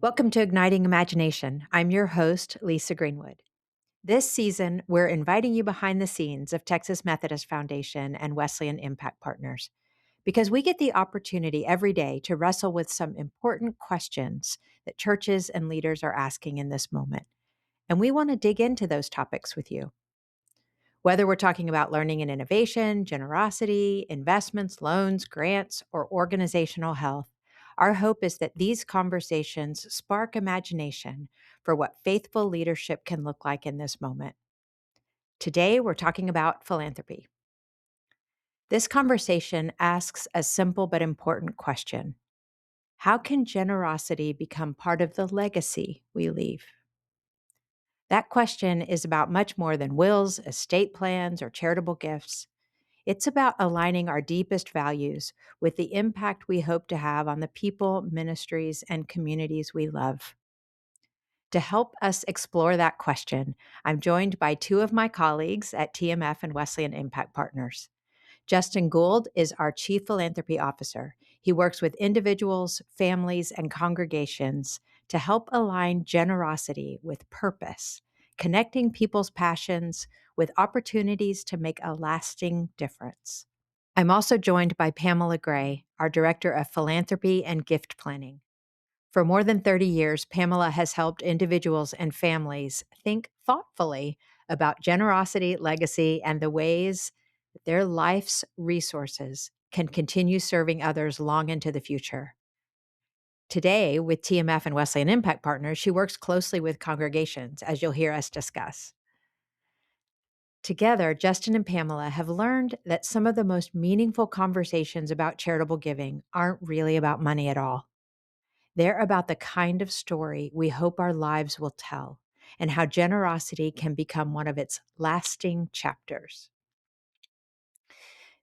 Welcome to Igniting Imagination. I'm your host, Lisa Greenwood. This season, we're inviting you behind the scenes of Texas Methodist Foundation and Wesleyan Impact Partners because we get the opportunity every day to wrestle with some important questions that churches and leaders are asking in this moment. And we want to dig into those topics with you. Whether we're talking about learning and innovation, generosity, investments, loans, grants, or organizational health, our hope is that these conversations spark imagination for what faithful leadership can look like in this moment. Today, we're talking about philanthropy. This conversation asks a simple but important question: how can generosity become part of the legacy we leave? That question is about much more than wills, estate plans, or charitable gifts. It's about aligning our deepest values with the impact we hope to have on the people, ministries, and communities we love. To help us explore that question, I'm joined by two of my colleagues at TMF and Wesleyan Impact Partners. Justin Gould is our Chief Philanthropy Officer. He works with individuals, families, and congregations to help align generosity with purpose, connecting people's passions with opportunities to make a lasting difference. I'm also joined by Pamela Gray, our Director of Philanthropy and Gift Planning. For more than 30 years, Pamela has helped individuals and families think thoughtfully about generosity, legacy, and the ways that their life's resources can continue serving others long into the future. Today, with TMF and Wesleyan Impact Partners, she works closely with congregations, as you'll hear us discuss. Together, Justin and Pamela have learned that some of the most meaningful conversations about charitable giving aren't really about money at all. They're about the kind of story we hope our lives will tell and how generosity can become one of its lasting chapters.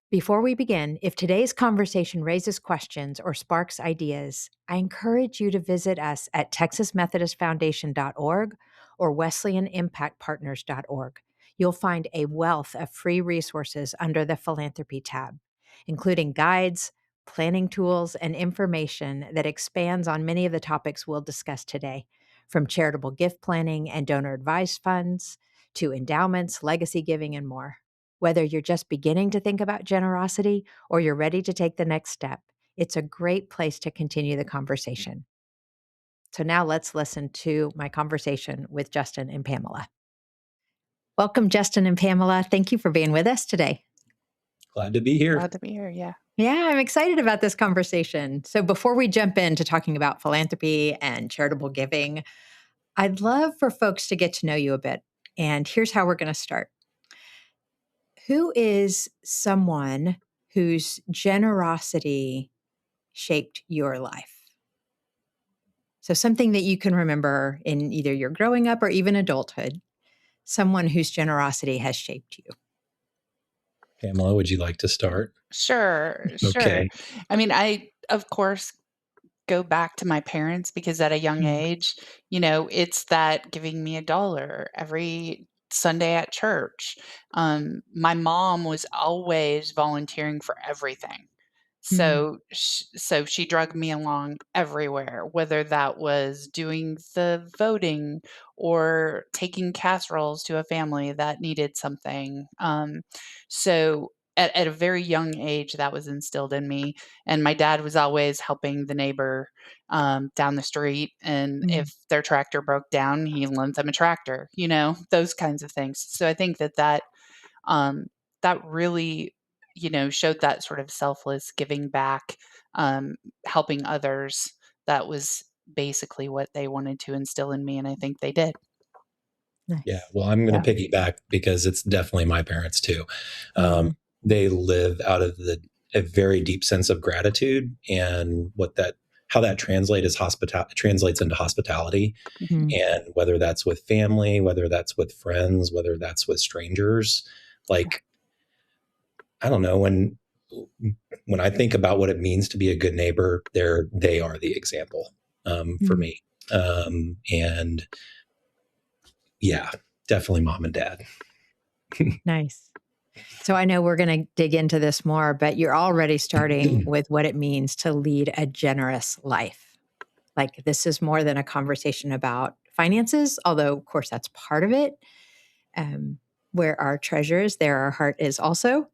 Before we begin, if today's conversation raises questions or sparks ideas, I encourage you to visit us at texasmethodistfoundation.org or wesleyanimpactpartners.org. You'll find a wealth of free resources under the Philanthropy tab, including guides, planning tools, and information that expands on many of the topics we'll discuss today, from charitable gift planning and donor advised funds to endowments, legacy giving, and more. Whether you're just beginning to think about generosity or you're ready to take the next step, it's a great place to continue the conversation. So now let's listen to my conversation with Justin and Pamela. Welcome, Justin and Pamela. Thank you for being with us today. Glad to be here. Glad to be here, yeah. Yeah, I'm excited about this conversation. So before we jump into talking about philanthropy and charitable giving, I'd love for folks to get to know you a bit. And here's how we're going to start. Who is someone whose generosity shaped your life? So something that you can remember in either your growing up or even adulthood, someone whose generosity has shaped you. Pamela, would you like to start? Sure. Okay. I mean, I, of course, go back to my parents because at a young Mm. age, it's that giving me $1 every Sunday at church. My mom was always volunteering for everything. Mm. So she dragged me along everywhere, whether that was doing the voting or taking casseroles to a family that needed something. So at a very young age, that was instilled in me. And my dad was always helping the neighbor down the street. And Mm. if their tractor broke down, he lent them a tractor, those kinds of things. So I think um, that really, showed that sort of selfless giving back, helping others. That was basically what they wanted to instill in me, and I think they did. Nice. Yeah. Well, I'm going Yeah. to piggyback because it's definitely my parents too. Mm. They live out of a very deep sense of gratitude, and how that translates into hospitality. Mm. And whether that's with family, whether that's with friends, whether that's with strangers, like, I don't know, when I think about what it means to be a good neighbor, they are the example for me. And yeah, definitely mom and dad. Nice. So I know we're going to dig into this more, but you're already starting with what it means to lead a generous life. Like, this is more than a conversation about finances, although, of course, that's part of it. Um, where our treasure is, there our heart is also.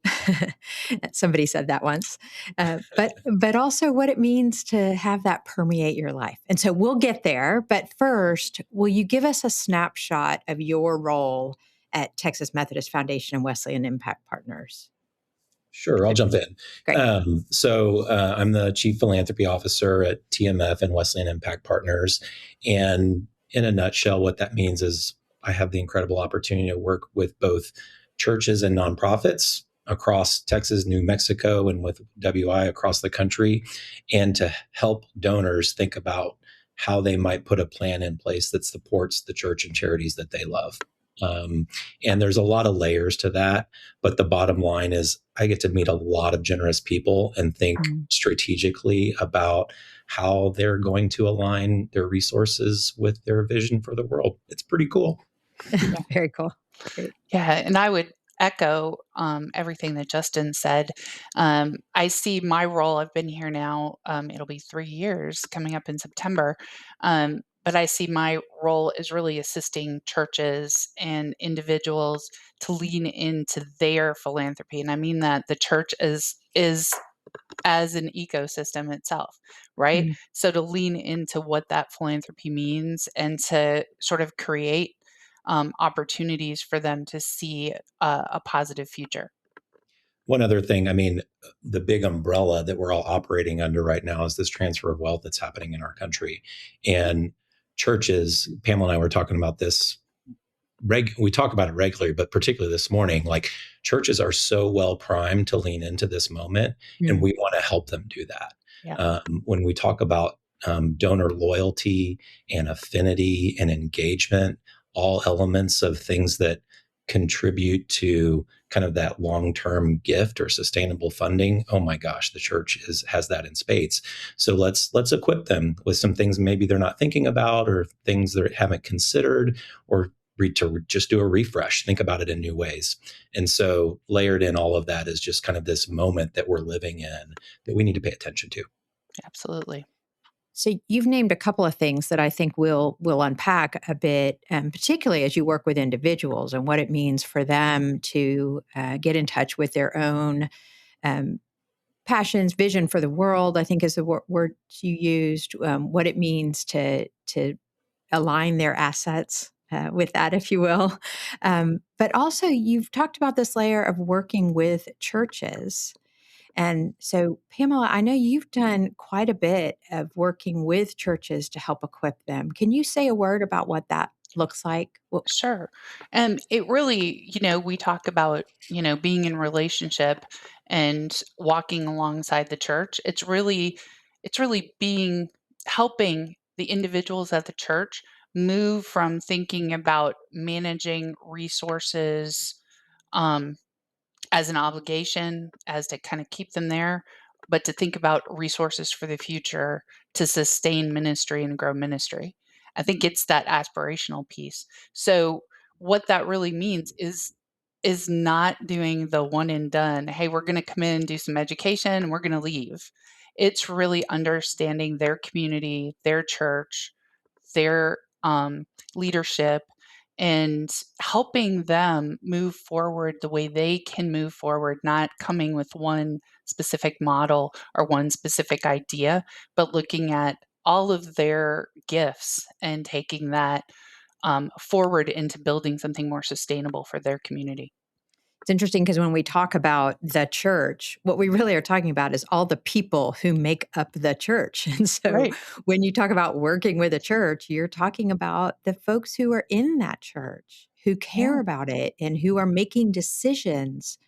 Somebody said that once. But also what it means to have that permeate your life. And so we'll get there. But first, will you give us a snapshot of your role at Texas Methodist Foundation and Wesleyan Impact Partners? Sure, I'll jump in. Great. I'm the Chief Philanthropy Officer at TMF and Wesleyan Impact Partners. And in a nutshell, what that means is I have the incredible opportunity to work with both churches and nonprofits across Texas, New Mexico, and with WI across the country, and to help donors think about how they might put a plan in place that supports the church and charities that they love. And there's a lot of layers to that. But the bottom line is I get to meet a lot of generous people and think strategically about how they're going to align their resources with their vision for the world. It's pretty cool. Very cool. Great. Yeah, and I would echo everything that Justin said. I see my role, I've been here now, it'll be 3 years coming up in September. But I see my role as really assisting churches and individuals to lean into their philanthropy. And I mean that the church is as an ecosystem itself, right? Mm. So to lean into what that philanthropy means and to sort of create opportunities for them to see a positive future. One other thing, I mean, the big umbrella that we're all operating under right now is this transfer of wealth that's happening in our country. And churches, Pamela and I were talking about this we talk about it regularly, but particularly this morning, like churches are so well primed to lean into this moment, and we want to help them do that. Yeah. When we talk about donor loyalty and affinity and engagement, all elements of things that contribute to kind of that long-term gift or sustainable funding. Oh my gosh, the church has that in spades. So let's equip them with some things maybe they're not thinking about, or things they haven't considered, or to just do a refresh, think about it in new ways. And so layered in all of that is just kind of this moment that we're living in that we need to pay attention to. Absolutely. So you've named a couple of things that I think we'll unpack a bit, particularly as you work with individuals and what it means for them to get in touch with their own um, passions, vision for the world. I think is the word you used. What it means to align their assets with that, if you will. But also, you've talked about this layer of working with churches. And so, Pamela, I know you've done quite a bit of working with churches to help equip them. Can you say a word about what that looks like? Well, Sure. And it really, we talk about, being in relationship and walking alongside the church. It's really being helping the individuals at the church move from thinking about managing resources um, as an obligation, as to kind of keep them there, but to think about resources for the future to sustain ministry and grow ministry. I think it's that aspirational piece. So what that really means is not doing the one and done. Hey, we're going to come in, do some education, and we're going to leave. It's really understanding their community, their church, their leadership, and helping them move forward the way they can move forward, not coming with one specific model or one specific idea, but looking at all of their gifts and taking that forward into building something more sustainable for their community. it's interesting because when we talk about the church, what we really are talking about is all the people who make up the church. And so Right. when you talk about working with a church, you're talking about the folks who are in that church, who care Yeah. about it, and who are making decisions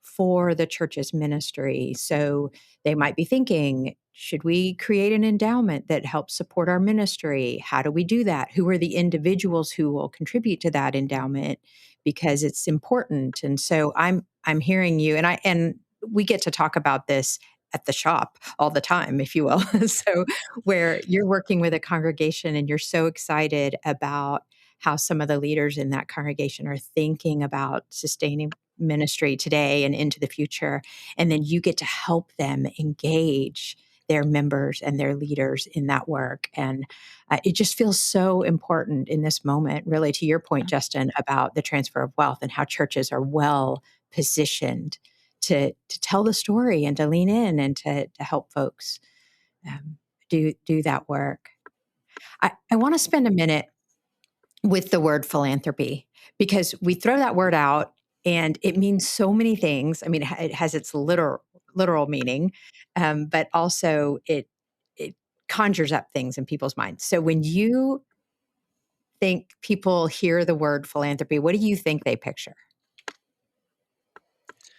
for the church's ministry. So they might be thinking, should we create an endowment that helps support our ministry? How do we do that? Who are the individuals who will contribute to that endowment? Because it's important. And so I'm hearing you, and we get to talk about this at the shop all the time, if you will. So where you're working with a congregation and you're so excited about how some of the leaders in that congregation are thinking about sustaining ministry today and into the future. And then you get to help them engage their members and their leaders in that work. And it just feels so important in this moment, really, to your point, Justin, about the transfer of wealth and how churches are well positioned to tell the story and to lean in and to help folks do that work. I want to spend a minute with the word philanthropy, because we throw that word out and it means so many things. I mean, it has its literal meaning, but also it conjures up things in people's minds. So when you think people hear the word philanthropy, what do you think they picture?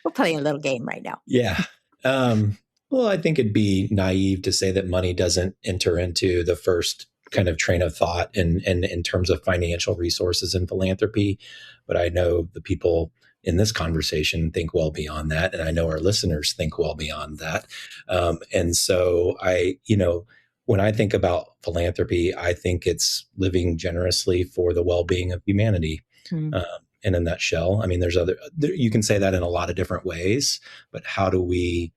We're playing a little game right now. Yeah. Well, I think it'd be naive to say that money doesn't enter into the first kind of train of thought in terms of financial resources and philanthropy. But I know the people in this conversation think well beyond that. And I know our listeners think well beyond that. And so when I think about philanthropy, I think it's living generously for the well-being of humanity. Mm. In a nutshell, I mean, you can say that in a lot of different ways, but how do we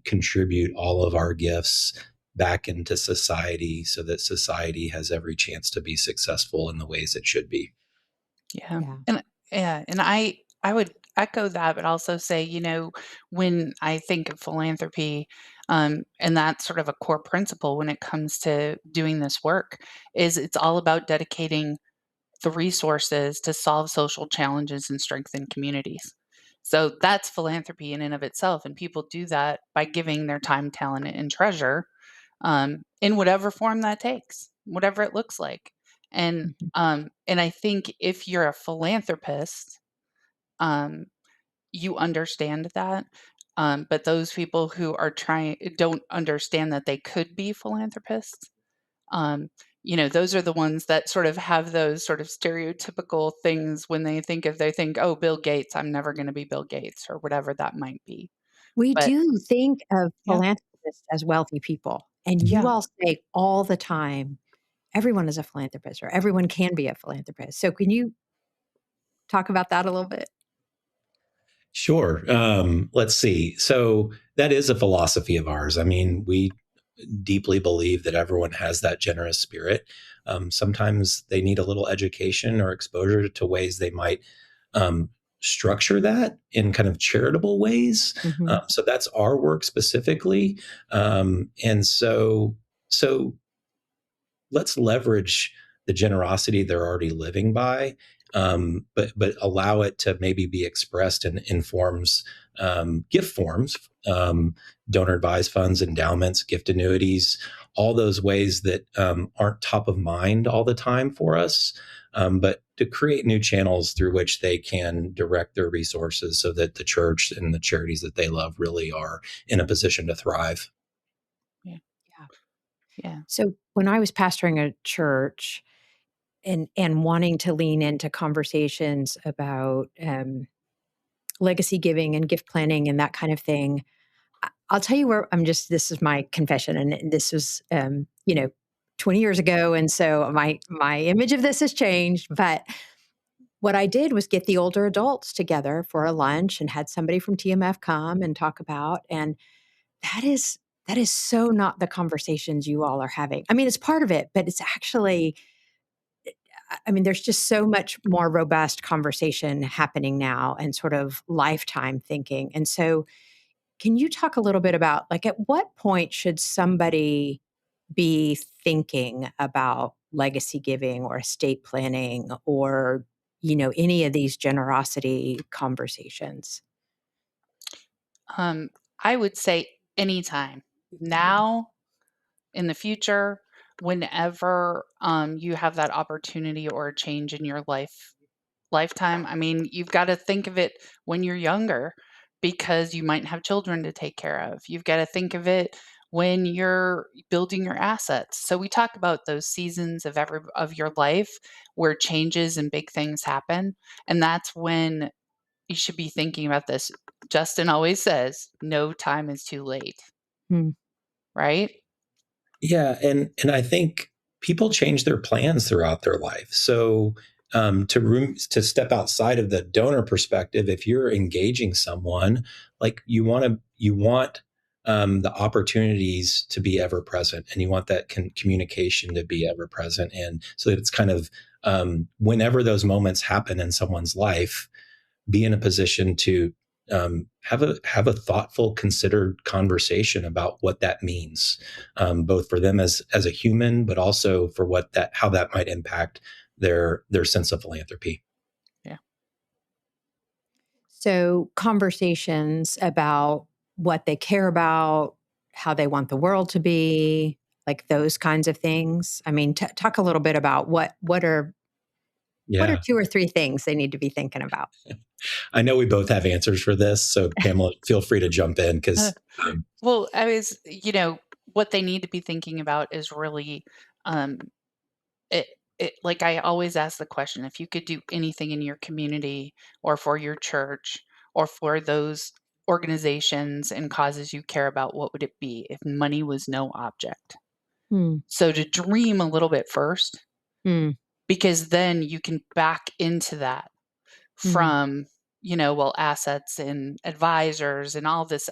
contribute all of our gifts back into society so that society has every chance to be successful in the ways it should be? Yeah. Yeah. And I would echo that, but also say, when I think of philanthropy, and that's sort of a core principle when it comes to doing this work, is it's all about dedicating the resources to solve social challenges and strengthen communities. So that's philanthropy in and of itself, and people do that by giving their time, talent, and treasure, in whatever form that takes, whatever it looks like. And Mhm. and I think if you're a philanthropist, um, you understand that. But those people who are trying don't understand that they could be philanthropists. Um, those are the ones that sort of have those sort of stereotypical things when they think, oh, Bill Gates, I'm never going to be Bill Gates or whatever that might be. We But do think of yeah, philanthropists as wealthy people. And you yeah. all say all the time, everyone is a philanthropist or everyone can be a philanthropist. So can you talk about that a little bit? Sure. Let's see. So that is a philosophy of ours. I mean, we deeply believe that everyone has that generous spirit. Sometimes they need a little education or exposure to ways they might um, structure that in kind of charitable ways. Mhm. So that's our work specifically. And so let's leverage the generosity they're already living by, but allow it to maybe be expressed in forms, gift forms, donor advised funds, endowments, gift annuities, all those ways that aren't top of mind all the time for us, but to create new channels through which they can direct their resources so that the church and the charities that they love really are in a position to thrive. Yeah. Yeah. Yeah. So when I was pastoring a church and wanting to lean into conversations about legacy giving and gift planning and that kind of thing, I'll tell you where this is my confession, and this was 20 years ago, and so my image of this has changed. But what I did was get the older adults together for a lunch and had somebody from TMF come and talk about, and that is that is so not the conversations you all are having. I mean, it's part of it, but it's actually, I mean, there's just so much more robust conversation happening now and sort of lifetime thinking. And so, can you talk a little bit about, like, at what point should somebody be thinking about legacy giving or estate planning or, any of these generosity conversations? Um, I would say anytime now, in the future, whenever you have that opportunity or a change in your lifetime. I mean, you've got to think of it when you're younger because you might have children to take care of. You've got to think of it when you're building your assets. So we talk about those seasons of your life where changes and big things happen, and that's when you should be thinking about this. Justin always says, "No time is too late." Hmm. Right? Yeah, and I think people change their plans throughout their life. So to step outside of the donor perspective, if you're engaging someone, like you want the opportunities to be ever present, and you want that communication to be ever present, and so that it's kind of whenever those moments happen in someone's life, be in a position to have a thoughtful, considered conversation about what that means, both for them as a human, but also for how that might impact their sense of philanthropy. Yeah. So, conversations about what they care about, how they want the world to be, like those kinds of things. I mean, talk a little bit about what are Yeah, 2 or 3 things they need to be thinking about? I know we both have answers for this, so Pamela, feel free to jump in Uh, because well, what they need to be thinking about is really, um, it, like I always ask the question, if you could do anything in your community or for your church or for those organizations and causes you care about, what would it be if money was no object? Hmm. So to dream a little bit first, Mm, because then you can back into that mm, from, well, assets and advisors and all those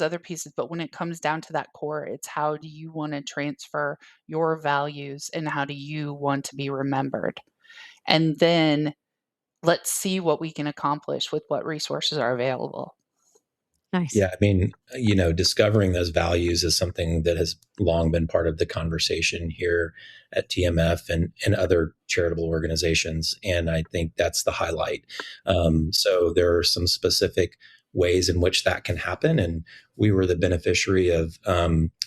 other pieces. But when it comes down to that core, it's how do you want to transfer your values and how do you want to be remembered? And then let's see what we can accomplish with what resources are available. nice. yeah, I mean, discovering those values is something that has long been part of the conversation here at TMF and other charitable organizations. And I think that's the highlight. So there are some specific ways in which that can happen. And we were the beneficiary of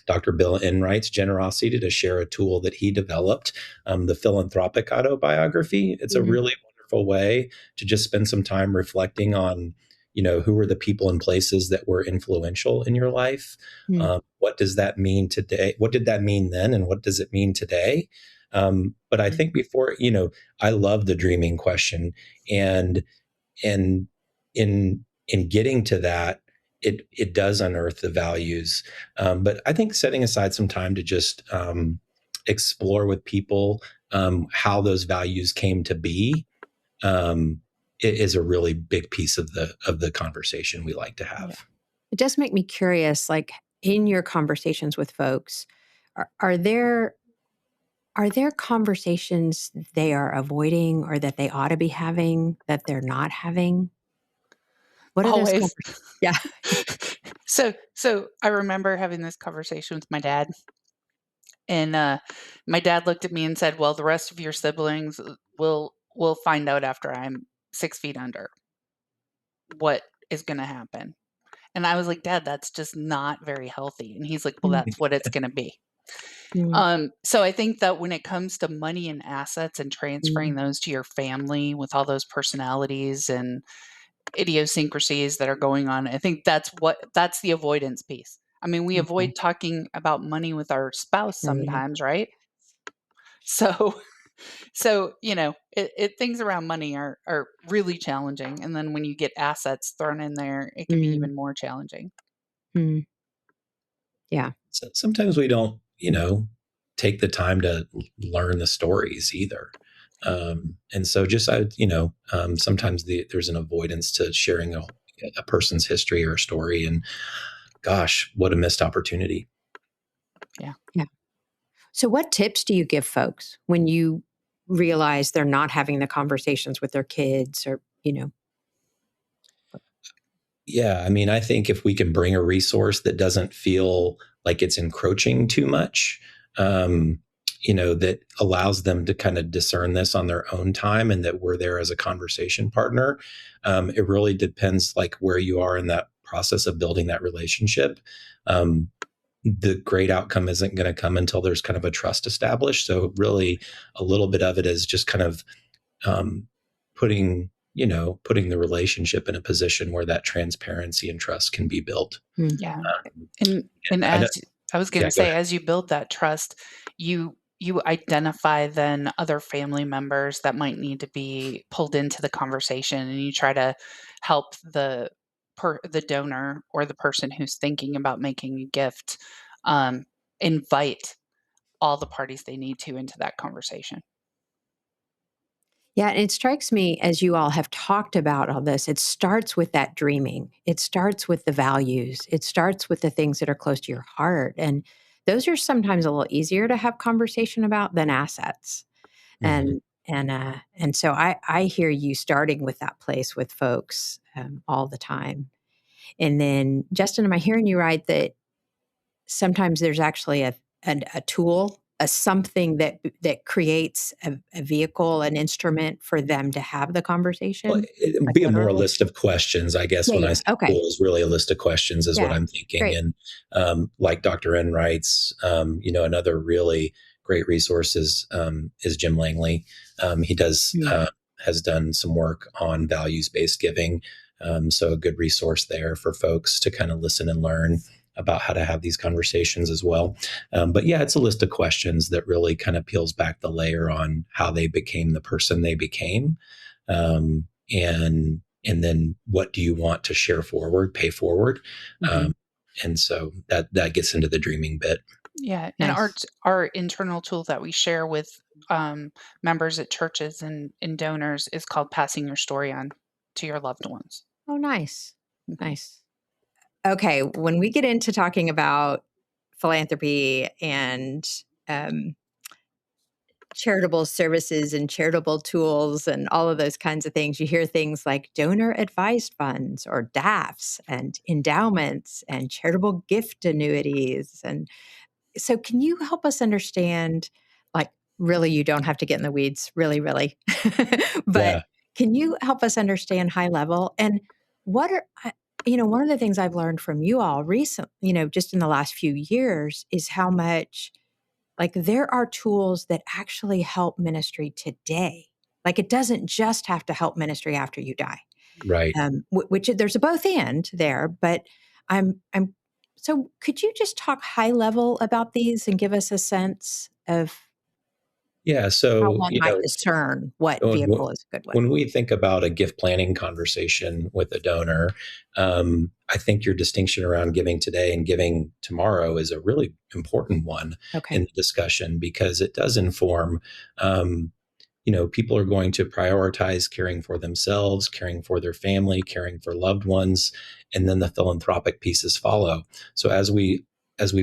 Dr. Bill Enright's generosity to share a tool that he developed, the philanthropic autobiography. It's a Mhm, really wonderful way to just spend some time reflecting on who were the people and places that were influential in your life. mm, What does that mean today? What did that mean then, and what does it mean today? But I think before, I love the dreaming question, and and in getting to that, it does unearth the values. But I think setting aside some time to just explore with people how those values came to be, um, it is a really big piece of the conversation we like to Yeah. have. it does make me curious, like, in your conversations with folks, are there conversations they are avoiding or that they ought to be having that they're not having? What are those Always. conversations? Yeah. So I remember having this conversation with my dad, and my dad looked at me and said, "Well, the rest of your siblings will find out after I'm 6 feet under what is going to happen." And I was like, "Dad, that's just not very healthy." And he's like, "Well, Mm, that's what it's going to be." mm, So I think that when it comes to money and assets and transferring mm, those to your family with all those personalities and idiosyncrasies that are going on, I think that's the avoidance piece. I mean, we okay. avoid talking about money with our spouse Oh, yeah. sometimes, right? So things around money are really challenging, and then when you get assets thrown in there, it can be Mm, even more challenging. mm, yeah. So sometimes we don't, take the time to learn the stories either. And so just sometimes there's an avoidance to sharing a person's history or a story, and gosh, what a missed opportunity. Yeah. Yeah. So, what tips do you give folks when you realize they're not having the conversations with their kids or, Yeah, I mean, I think if we can bring a resource that doesn't feel like it's encroaching too much, um, that allows them to kind of discern this on their own time, and that we're there as a conversation partner. It really depends, like where you are in that process of building that relationship. Um, the great outcome isn't going to come until there's kind of a trust established. So really, a little bit of it is just kind of um, putting the relationship in a position where that transparency and trust can be built. mm, Yeah. Um, And I know, as I was yeah, gonna go say, ahead. as you build that trust, you identify then other family members that might need to be pulled into the conversation, and you try to help the donor or the person who's thinking about making a gift, um, invite all the parties they need to into that conversation. Yeah, and it strikes me as you all have talked about all this, it starts with that dreaming. It starts with the values. It starts with the things that are close to your heart. And those are sometimes a little easier to have conversation about than assets. Mhm. And so I hear you starting with that place with folks all the time. And then, Justin, am I hearing you right that sometimes there's actually a tool, a something that creates a vehicle, an instrument for them to have the Well, conversation, it'd like be a more literally? list of questions, I guess, Yeah, when I yeah. say Okay. tool is really a list of questions is what Yeah. I'm thinking. Great. And like Dr. N writes, another really great resource is Jim Langley. He Mm. has done some work on values-based giving. So a good resource there for folks to kind of listen and learn about how to have these conversations as well. But yeah, it's a list of questions that really kind of peels back the layer on how they became the person they became. Um, and then what do you want to share forward, pay forward, Mhm. um, and so that gets into the dreaming bit. Yeah, and Nice. our internal tool that we share with members at churches and donors is called passing your story on to your loved ones. Oh, nice. Mhm. Nice. Okay, when we get into talking about philanthropy and, um charitable services and charitable tools and all of those kinds of things. You hear things like donor advised funds or DAFs and endowments and charitable gift annuities. And so, can you help us understand? Like, really, you don't have to get in the weeds, really, really. But Yeah, can you help us understand high level? And what are, one of the things I've learned from you all recent, just in the last few years is how much like, there are tools that actually help ministry today. Like, it doesn't just have to help ministry after you die. right. Which there's a both and there, but I'm so could you just talk high level about these and give us a sense of Yeah, how so one might discern what when vehicle is a good one? when we think about a gift planning conversation with a donor, I think your distinction around giving today and giving tomorrow is a really important one in Okay. the discussion because it does inform. People are going to prioritize caring for themselves, caring for their family, caring for loved ones, and then the philanthropic pieces follow. So as we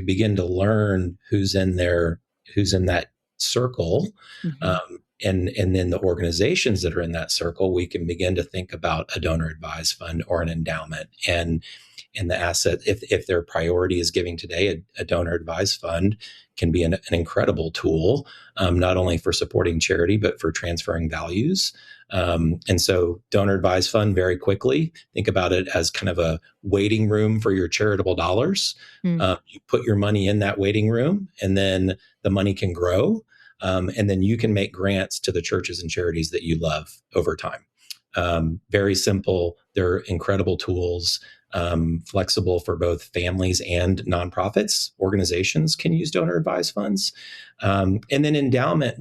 begin to learn who's in that circle, Mhm. and then the organizations that are in that circle, we can begin to think about a donor advised fund or an endowment and the asset. If their priority is giving today, a donor advised fund can be an incredible tool, not only for supporting charity but for transferring values. And so, donor advised fund, very quickly, think about it as kind of a waiting room for your charitable dollars. Mm. You put your money in that waiting room, and then the money can grow. And then you can make grants to the churches and charities that you love over time. Very simple. They're incredible tools, flexible for both families and nonprofits. Organizations can use donor advised funds. And then endowment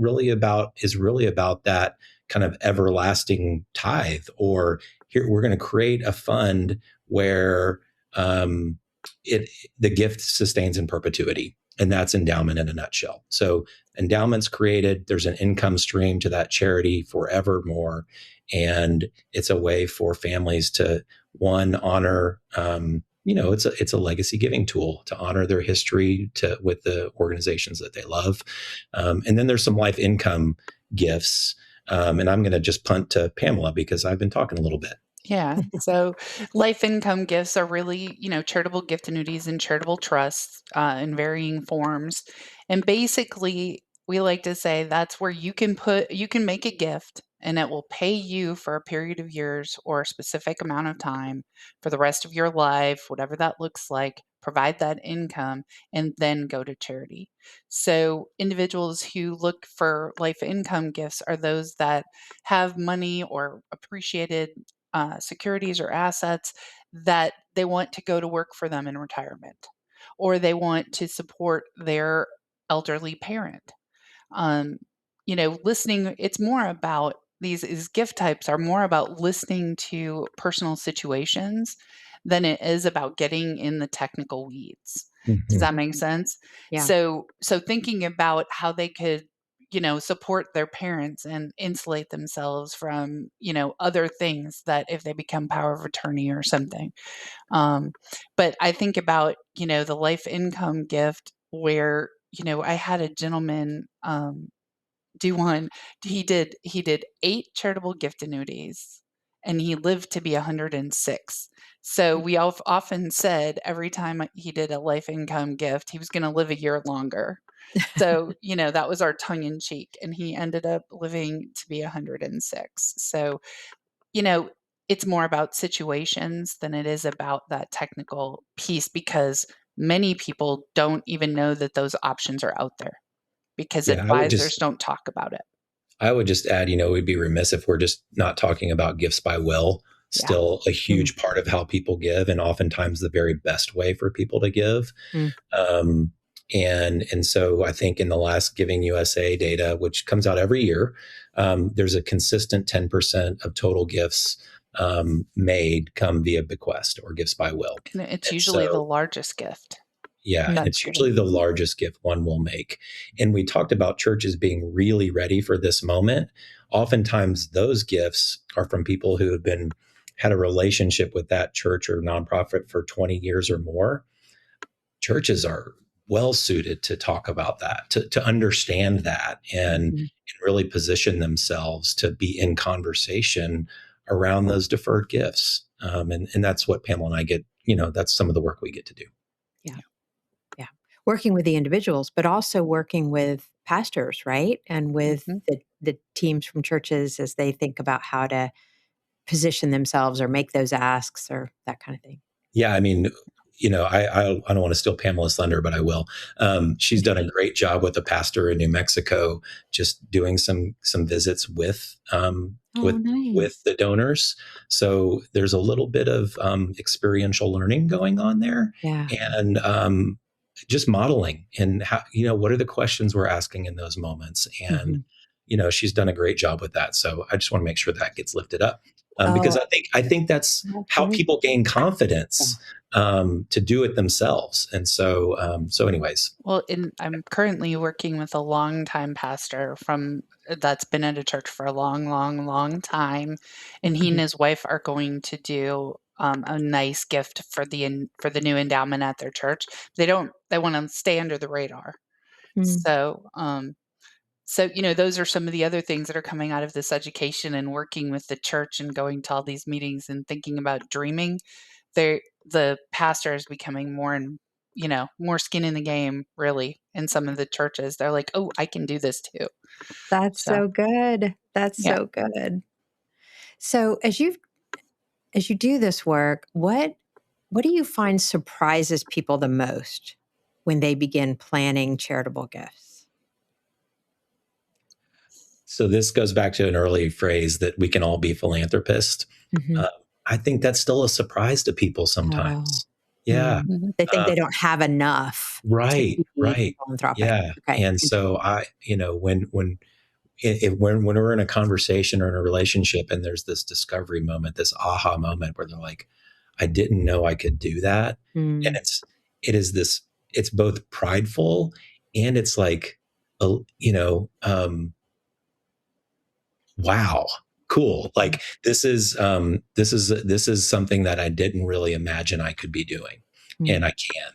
is really about that kind of everlasting tithe, or here we're going to create a fund where um, it the gift sustains in perpetuity. And that's endowment in a nutshell. So endowments created, there's an income stream to that charity forevermore. And it's a way for families to, one, honor, it's a legacy giving tool to honor their history with the organizations that they love. And then there's some life income gifts. And I'm going to just punt to Pamela because I've been talking a little bit. Yeah. So life income gifts are really, charitable gift annuities and charitable trusts in varying forms. And basically, we like to say that's where you can make a gift and it will pay you for a period of years or a specific amount of time for the rest of your life, whatever that looks like, provide that income and then go to charity. So individuals who look for life income gifts are those that have money or appreciated securities or assets that they want to go to work for them in retirement, or they want to support their elderly parent. Um, listening, it's more about these gift types are more about listening to personal situations than it is about getting in the technical weeds. Does Mhm. that make Mhm. sense? Yeah. So thinking about how they could support their parents and insulate themselves from, other things that if they become power of attorney or something. But I think about, the life income gift where, I had a gentleman do one. He did 8 charitable gift annuities and he lived to be 106. So we often said every time he did a life income gift, he was going to live a year longer. So, that was our tongue in cheek. And he ended up living to be 106. So, you know, it's more about situations than it is about that technical piece because many people don't even know that those options are out there because Yeah, advisors don't talk about it. I would just add, we'd be remiss if we're just not talking about gifts by will. Yeah. Still a huge part of how people give, and oftentimes the very best way for people to give. Mm. And so I think in the last Giving USA data, which comes out every year, there's a consistent 10% of total gifts made come via bequest or gifts by will. And it's And usually the so, largest gift. yeah, and it's usually the largest gift one will make. And we talked about churches being really ready for this moment. Oftentimes, those gifts are from people who have had a relationship with that church or nonprofit for 20 years or more. Churches are well suited to talk about that, to understand that, and really position themselves to be in conversation around those deferred gifts. And that's what Pamela and I get. That's some of the work we get to do. Yeah. Working with the individuals, but also working with pastors, right? And with the teams from churches as they think about how to position themselves or make those asks or that kind of thing. Yeah, I mean, I don't want to steal Pamela's thunder, but I will. She's done a great job with a pastor in New Mexico, just doing some visits with with the donors. So there's a little bit of experiential learning going on there, Yeah. and just modeling and how what are the questions we're asking in those moments, and she's done a great job with that. So I just want to make sure that gets lifted up. Because I think that's how people gain confidence to do it themselves. And so, anyways. Well, I'm currently working with a longtime pastor that's been at a church for a long, long, long time, and he and his wife are going to do a nice gift for the new endowment at their church. They want to stay under the radar. So, those are some of the other things that are coming out of this education and working with the church and going to all these meetings and thinking about dreaming. The pastor is becoming more and more skin in the game, really, in some of the churches. They're like, oh, I can do this too. That's so good. That's Yeah. so good. So as you do this work, what do you find surprises people the most when they begin planning charitable gifts? So this goes back to an early phrase that we can all be philanthropists. I think that's still a surprise to people sometimes. Yeah. They think they don't have enough. Right. Philanthropic. Yeah. Okay. And so when we're in a conversation or in a relationship and there's this discovery moment, this aha moment where they're like, I didn't know I could do that. And it's both prideful and it's like, wow, cool. Like this is something that I didn't really imagine I could be doing, and I can,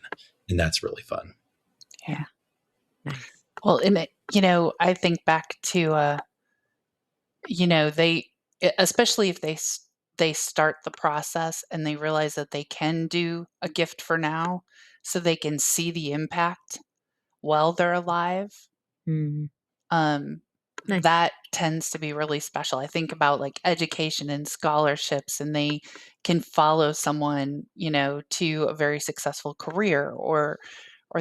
and that's really fun. Yeah. Nice. Well, and I think back to especially if they start the process and they realize that they can do a gift for now, so they can see the impact while they're alive. Nice. That tends to be really special. I think about like education and scholarships, and they can follow someone, to a very successful career or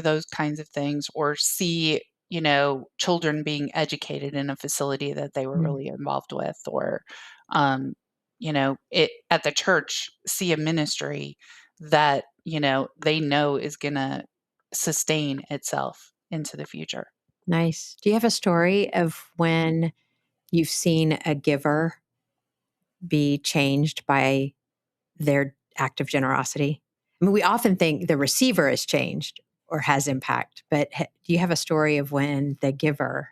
those kinds of things, or see, children being educated in a facility that they were really involved with, or, it at the church, see a ministry that, they know is going to sustain itself into the future. Nice. Do you have a story of when you've seen a giver be changed by their act of generosity? I mean, we often think the receiver is changed or has impact, but do you have a story of when the giver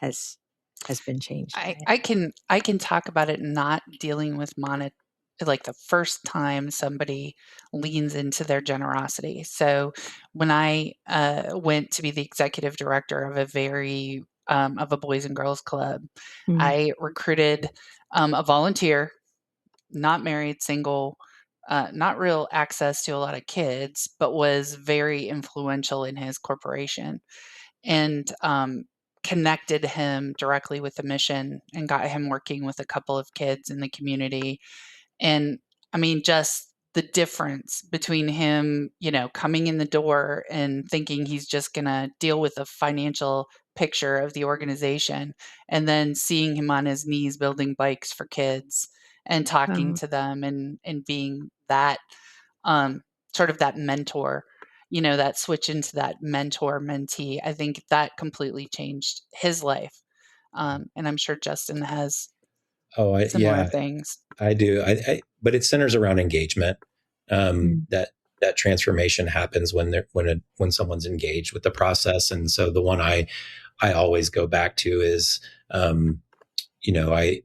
has been changed by it. I can talk about it not dealing with like the first time somebody leans into their generosity. So when I went to be the executive director of a boys and girls club, Mm. I recruited a volunteer, not married, single, not real access to a lot of kids, but was very influential in his corporation, and connected him directly with the mission and got him working with a couple of kids in the community. And I mean, just the difference between him, coming in the door and thinking he's just going to deal with the financial picture of the organization, and then seeing him on his knees building bikes for kids and talking Wow. to them, and being that um, sort of that mentor, that switch into that mentor mentee. I think that completely changed his life. And I'm sure Justin has Oh, similar yeah, things. I do. But it centers around engagement. Mm. That transformation happens when someone's engaged with the process. And so the one I always go back to is, I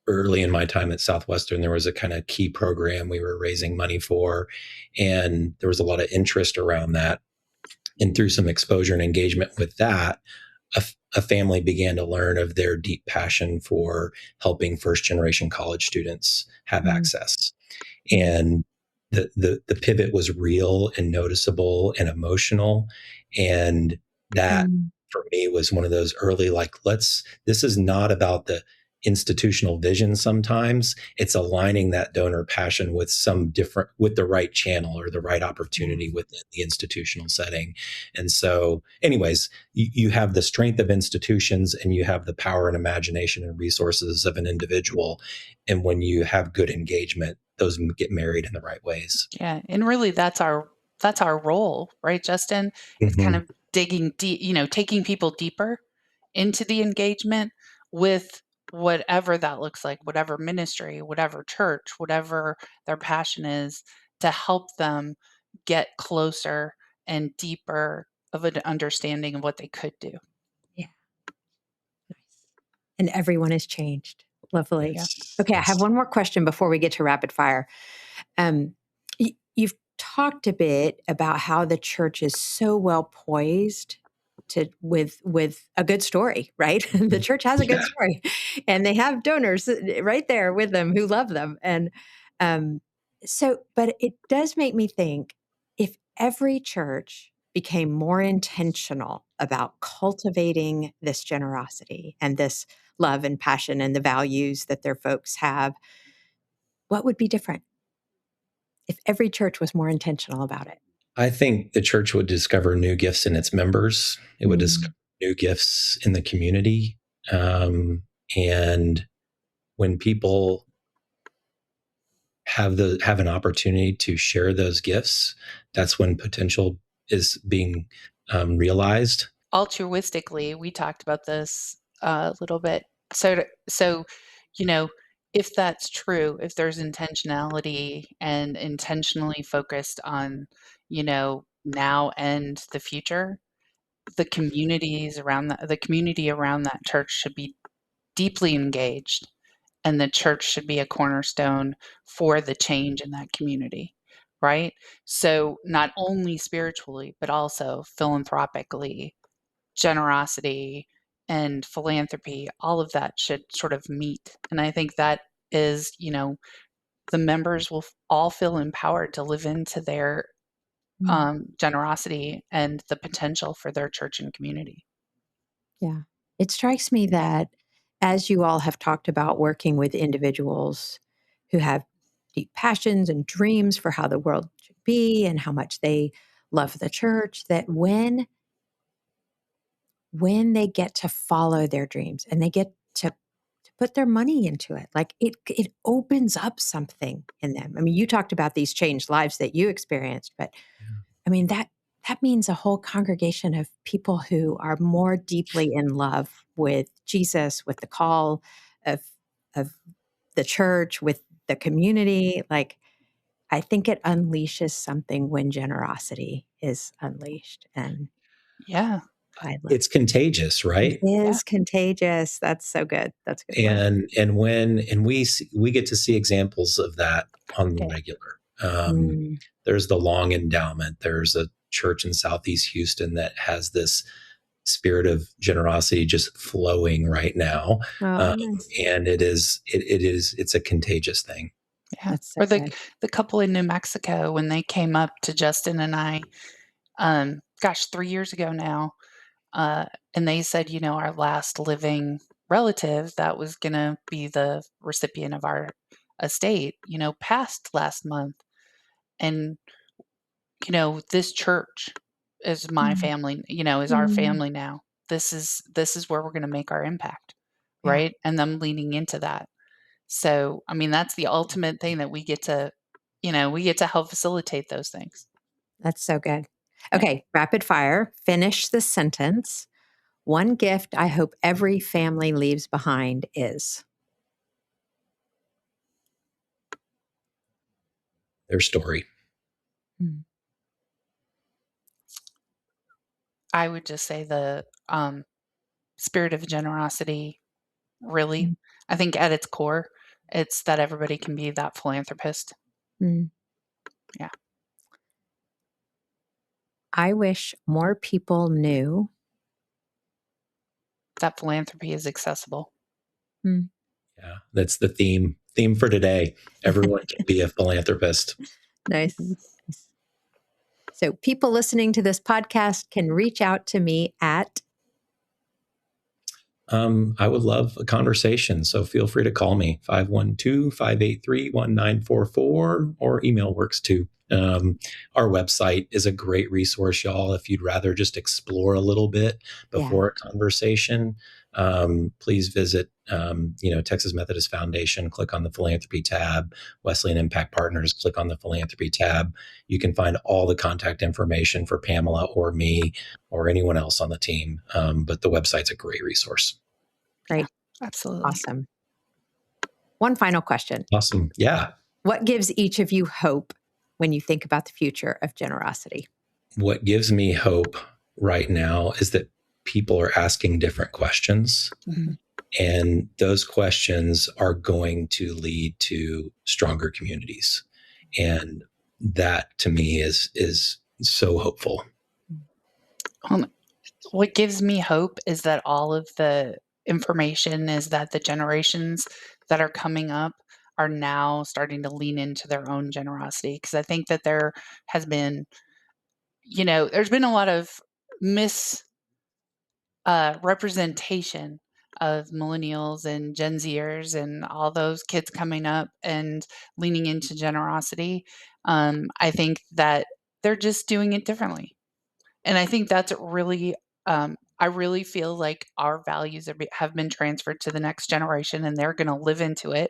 early in my time at Southwestern, there was a kind of key program we were raising money for, and there was a lot of interest around that. And through some exposure and engagement with that, a family began to learn of their deep passion for helping first generation college students have Mm. access. Mm. And the pivot was real and noticeable and emotional. And that Mm. for me was one of those early, like, this is not about the institutional vision. Sometimes it's aligning that donor passion with with the right channel or the right Yeah. opportunity within the institutional setting. And so anyways, you have the strength of institutions and you have the power and imagination and resources of an individual. And when you have good engagement, those get married in the right ways. Yeah, and really that's our role, right, Justin? It's kind Mm-hmm. of digging deep, taking people deeper into the engagement with whatever that looks like, whatever ministry, whatever church, whatever their passion is, to help them get closer and deeper of an understanding of what they could do. Yeah. Nice. And everyone has changed. Lovely. Yeah. Yes. Okay, I have Yes. one more question before we get to rapid fire. Um, you've talked a bit about how the church is so well poised with a good story, right? The church has a good Yeah. story, and they have donors right there with them who love them, and um, but it does make me think, if every church became more intentional about cultivating this generosity and this love and passion and the values that their folks have, what would be different if every church was more intentional about it? I think the church would discover new gifts in its members. It would discover Mm. new gifts in the community. And when people have an opportunity to share those gifts, that's when potential is being realized. Altruistically, we talked about this a little bit. So, you know, if that's true, if there's intentionality and intentionally focused on, now and the future, the community around that church should be deeply engaged, and the church should be a cornerstone for the change in that community, right? So not only spiritually, but also philanthropically, generosity and philanthropy, all of that should sort of meet. And I think that is, the members will all feel empowered to live into their Mm. generosity and the potential for their church and community. Yeah. It strikes me that as you all have talked about working with individuals who have deep passions and dreams for how the world should be and how much they love the church, that when they get to follow their dreams and they get to put their money into it, like it opens up something in them. I mean, you talked about these changed lives that you experienced, but I mean, that means a whole congregation of people who are more deeply in love with Jesus, with the call of of the church, with the community. Like, I think it unleashes something when generosity is unleashed. And Yeah. it's contagious, right? It is contagious. That's so good. That's a good word. And we get to see examples of that on the regular. There's the Long Endowment. There's a church in Southeast Houston that has this spirit of generosity just flowing right now. Nice. And it's a contagious thing. Yeah. Or the couple in New Mexico, when they came up to Justin and I, 3 years ago now, and they said, our last living relative that was going to be the recipient of our estate, passed last month. And, this church is my family, is our family now. This is where we're going to make our impact. Right. And them leaning into that. So, I mean, that's the ultimate thing that we get to help facilitate those things. That's so good. Okay. Rapid fire. Finish the sentence. One gift I hope every family leaves behind is their story. I would just say the spirit of generosity, really. I think at its core, it's that everybody can be that philanthropist. Yeah. I wish more people knew that philanthropy is accessible. Yeah, that's the theme for today. Everyone can be a philanthropist. Nice. So people listening to this podcast can reach out to me at I would love a conversation. So feel free to call me 512-583-1944 or email works too. Our website is a great resource, y'all. If you'd rather just explore a little bit before a conversation, please visit, Texas Methodist Foundation, click on the Philanthropy tab, Wesleyan Impact Partners, click on the Philanthropy tab. You can find all the contact information for Pamela or me or anyone else on the team. But the website's a great resource. Great. Yeah, absolutely. Awesome. One final question. Awesome. Yeah. What gives each of you hope when you think about the future of generosity? What gives me hope right now is that people are asking different questions. And those questions are going to lead to stronger communities. And that to me is so hopeful. What gives me hope is that all of the information is that the generations that are coming up are now starting to lean into their own generosity. Because I think that there has been, there's been a lot of representation of millennials and Gen Zers and all those kids coming up and leaning into generosity. I think that they're just doing it differently. And I think that's really, I really feel like our values have been transferred to the next generation, and they're going to live into it,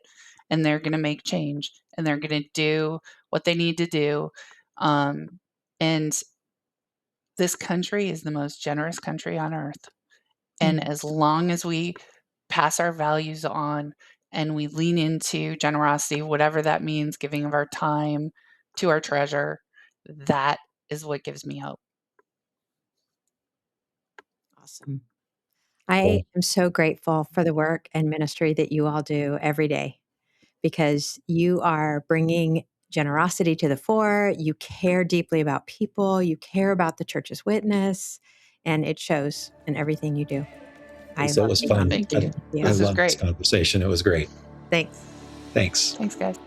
and they're going to make change, and they're going to do what they need to do. And this country is the most generous country on earth. And as long as we pass our values on and we lean into generosity, whatever that means, giving of our time to our treasure, that is what gives me hope. Awesome. I am so grateful for the work and ministry that you all do every day, because you are bringing generosity to the fore. You care deeply about people. You care about the church's witness, and it shows in everything you do. So it was fun. Thank you. I love this conversation. It was great. Thanks. Thanks. Thanks, guys.